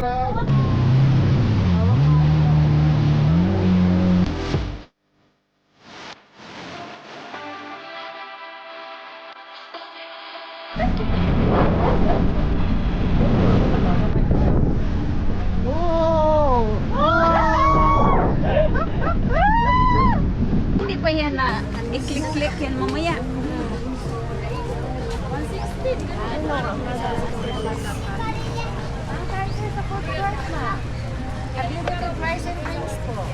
Hindi pa yan na i-click-click yan mamaya. 160. Ang prices sa food court na. Unlimited price and drinks po.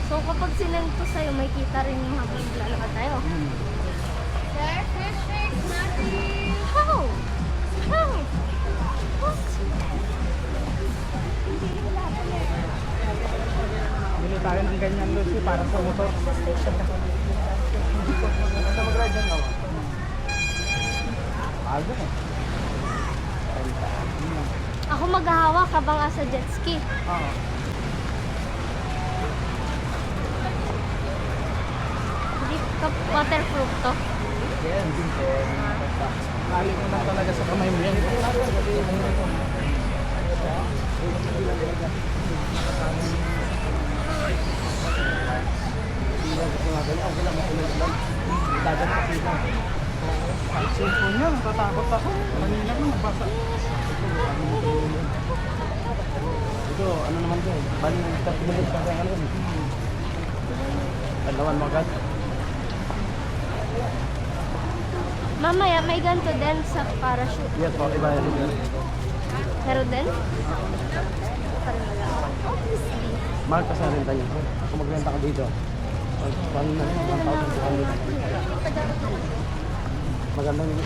So kapag sinend ko sa'yo, may kita rin yung habang lalakad tayo. Sir, fish shakes, Matty. How? How? What? Bili tayo ng ganyan, Lucy, para sa motor. Basta mag-ride dyan ako. Aldo eh. Ako maghahawak habang asa jet ski. Oo. Hindi ka waterproof to. Yan, din po. Lali mo lang talaga sa kamay mo yan. Cellphone niya, natatakot ako. Kanina ko nabasa. Ito, ano naman to? Bali, 30 minutes pa sa ano. Palawan mo agad. Mamaya may ganito din sa parachute. Yes po, iba yan. Pero din? Mahal ka sa renta niya. Kung magrenta ka dito, paano na yun? 1,200. Magandang yung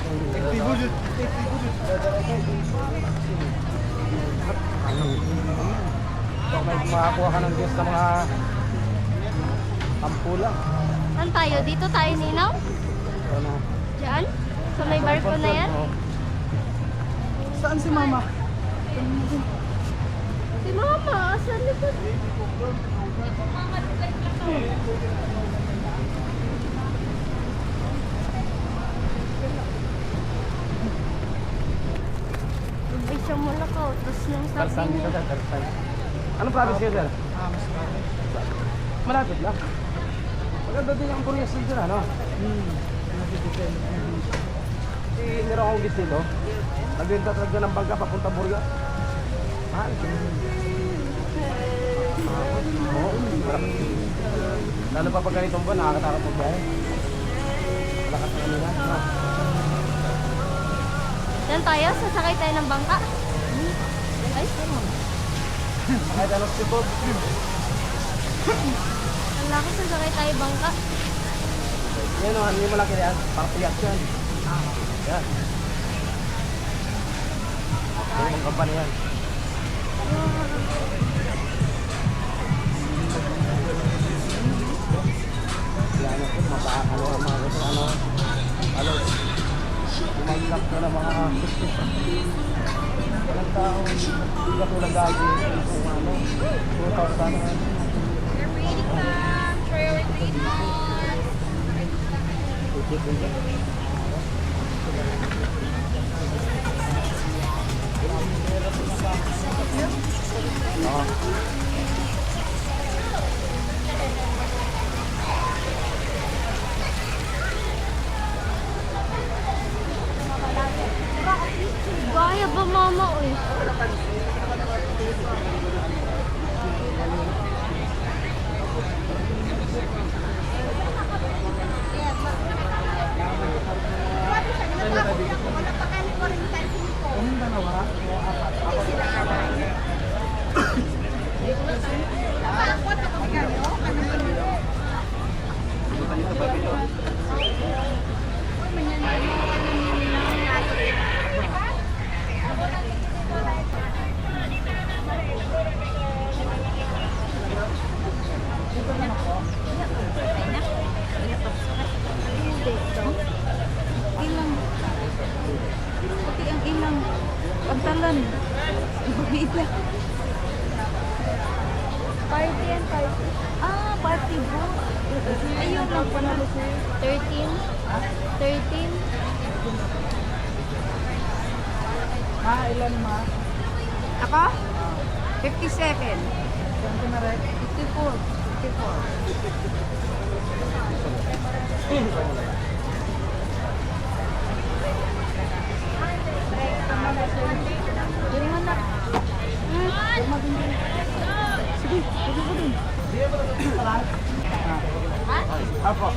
so, may makakuha ka ng guest sa mga tampula. Saan tayo? Dito tayo ninaw? Ano? Diyan? Sa may barko na yan? Oo. Saan si Mama? Si Mama, saan likod? Ay, siya muna ka. Tapos nang sabi Darsan dito, niya. Darsan. Anong province kayo, sir? Malapit lang. Maganda din ang Korea dito, ano? Si meron akong guest dito. Nagbenta talaga ng bangka papunta Burga. Mahal. Oo, marap. Lalo pa pag ganitong buwan, nakakatakot mo biyahe. Malakas na kanina. Yan tayo, sasakay tayo ng bangka. Ay, Kahit ano si Bob. wala ko sasakay tayo bangka. Yan o, hindi malaki yan. Parang piyak yan. Yan. Yan ang kampanya yan. Yan ako, mapakakalo ang mga gusto. Ano, umagsak na ng mga walang tao. Hindi ka tulad dati. Kung ano, 2,000. You're reading them. Priority on. Gaya ba mama oy? Ilang. Pati ang ilang. Pagtalan. Ibigla. Party and party. Ah, party book. Ayun lang po na. 13. 13. Ilan ma? Ako? 57. 54. 54. Diri man na. Sige, sige po din. Apo.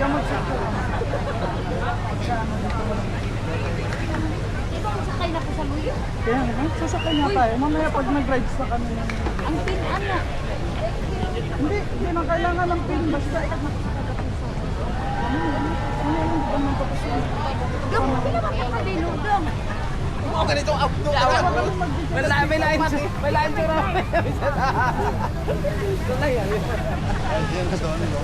Kamot sa Ikaw sakay na ko sa luyo. Kaya nga, sasakay nga tayo. Mamaya pag nag-rides na kami ng... Ang pin ano? Hindi na kailangan ng pin. Basta Dong, pinaman ka kabilog, Dong. Oo, ganito ang outdoor. May line to raw. Ito na yan. Yan ka doon, no?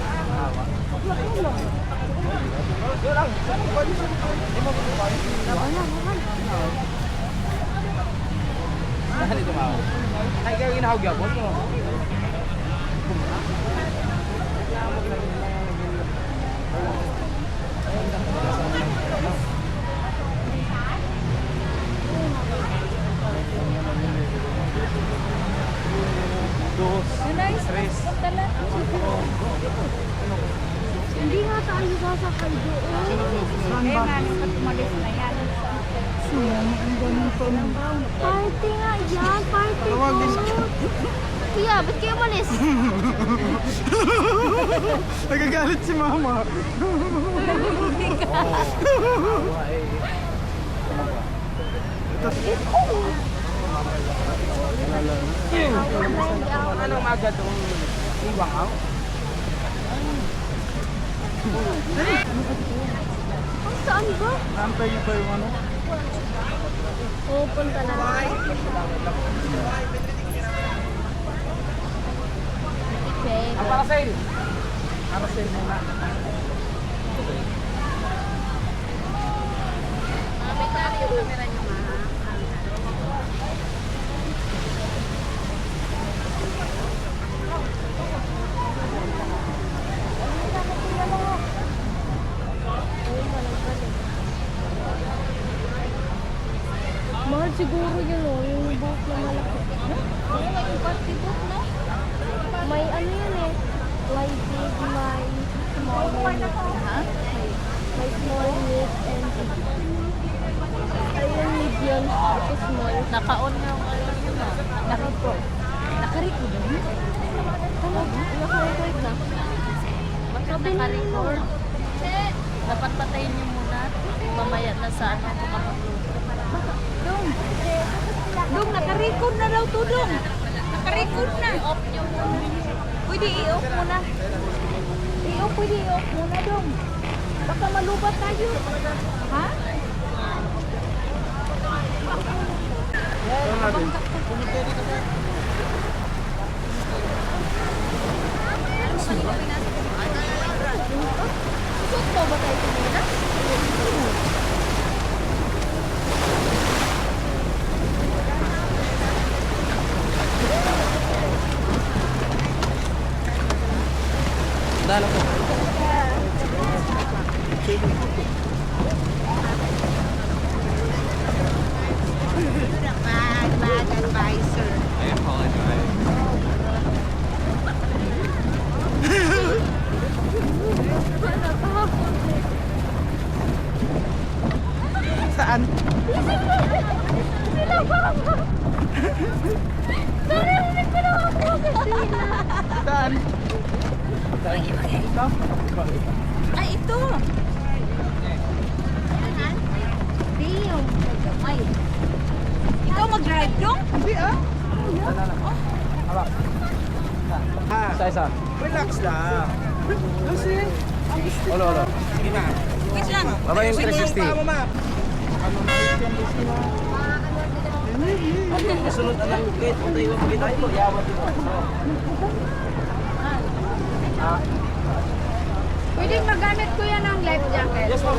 Ito lang. Hindi mo kukupan. Dahil ito mao. Ay, kayo ginahawag yan, boss mo. Nice. Tala. Hindi nga tayo sasakay doon. Eh, mami, pag umalis na yan. Party nga yan. Party boat. Kuya, ba't kayo malis? Nagagalit si mama. Anong agad yung iwang ako? Ang saan ba? Naantay niyo pa yung ano? Pupunta na lang. Okay. Ang parasail! Parasail muna. Mahal siguro yun o, yung boat na malaki. Yung party book, no? May ano yun eh. May big, may small, Ha? may small, mid, and big. Ayun, medium, ito small. Naka-on na yung ano yun, ah. Naka-pro. Naka-record yun? Tama, naka-record na. Bakit Sabi naka-record? nila. Dapat patayin niyo muna. Mamaya na sa ano ko kapag-luto. Dong! Dong, naka-record na daw to, Dong! Naka-record na! I-off niyo muna. Pwede i-off muna. Pwede i-off muna, Dong. Baka malubat tayo. Ha? Ito natin. Suot mo ba tayo kanina? Dala po. Bad advisor. I apologize. Saan? Sila ba? Narinig ko na ako kanina. Saan? Ito? Ay, ito! Di yung Ay. Ikaw mag-drive, Dong? Hindi ah. Hawak. Isa-isa. Relax lang. Kasi. Ulo. Sige na. Wait lang. Baba yung Sige yung 360. paa mo, ma. Masunod na lang gate. Punta yung gate. Ay, magyawat dito. Pwede magamit ko yan ng life jacket. Yes, ma'am.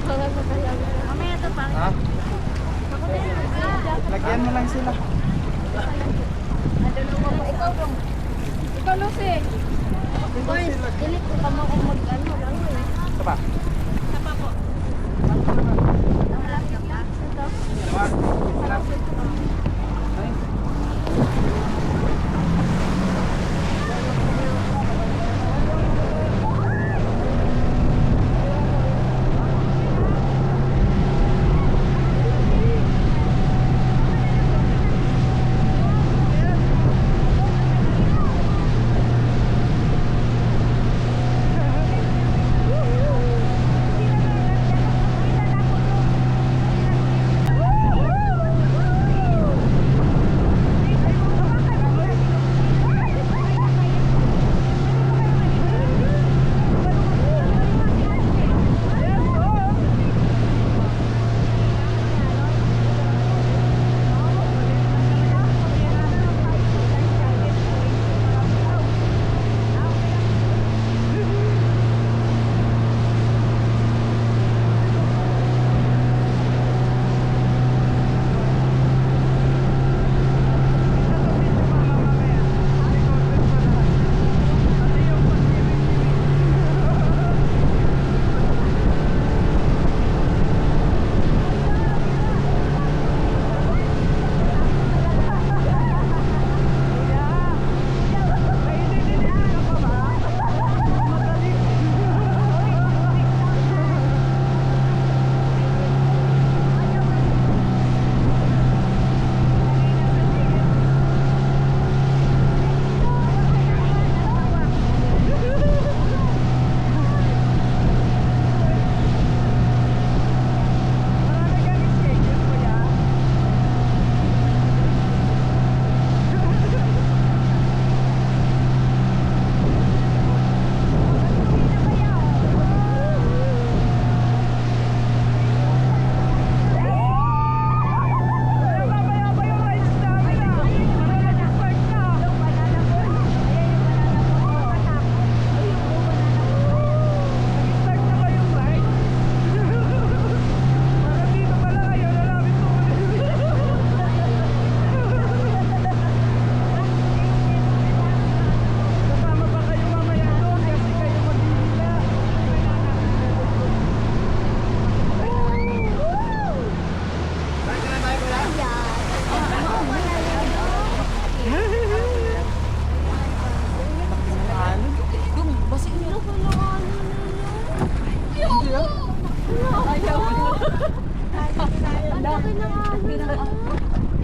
Mga nakalang. Mamaya to pa. Ha? Lagyan mo lang sila. Ikaw dong. Ikaw Lucy. Boy, dilit ko kamo kung mag-ano lang eh. Ito pa. Ay.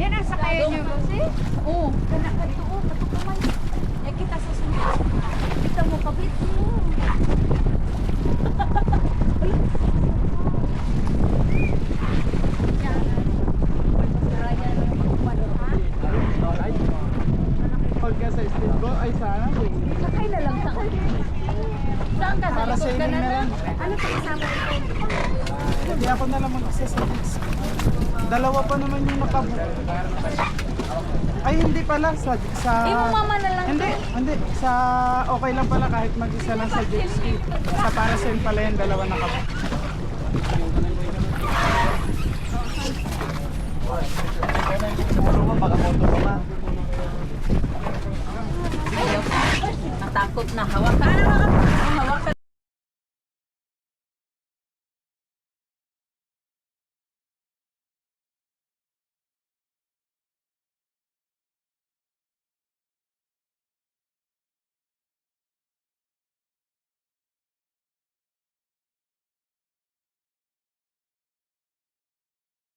Yan ang sakayan niyo kasi? Oo. Kana ka to, katukaman. Ya kita sa sunod. Kita mo kabit mo. Pagka sa speedboat, ay sana. Sakay na lang sakay. Saan ka? Sa Para likod sa ka inyo na na lang. Ano pa isama ito? Hindi ako na lang mag-accessories. Dalawa pa naman yung nakabook. Ay, hindi pala. Sa Imo mama na lang. Hindi. Sa okay lang pala kahit mag-isa lang sa jet ski. Sa parasail pala yung dalawa nakabook. Ayaw. Natakot na. Hawakan. Hawakan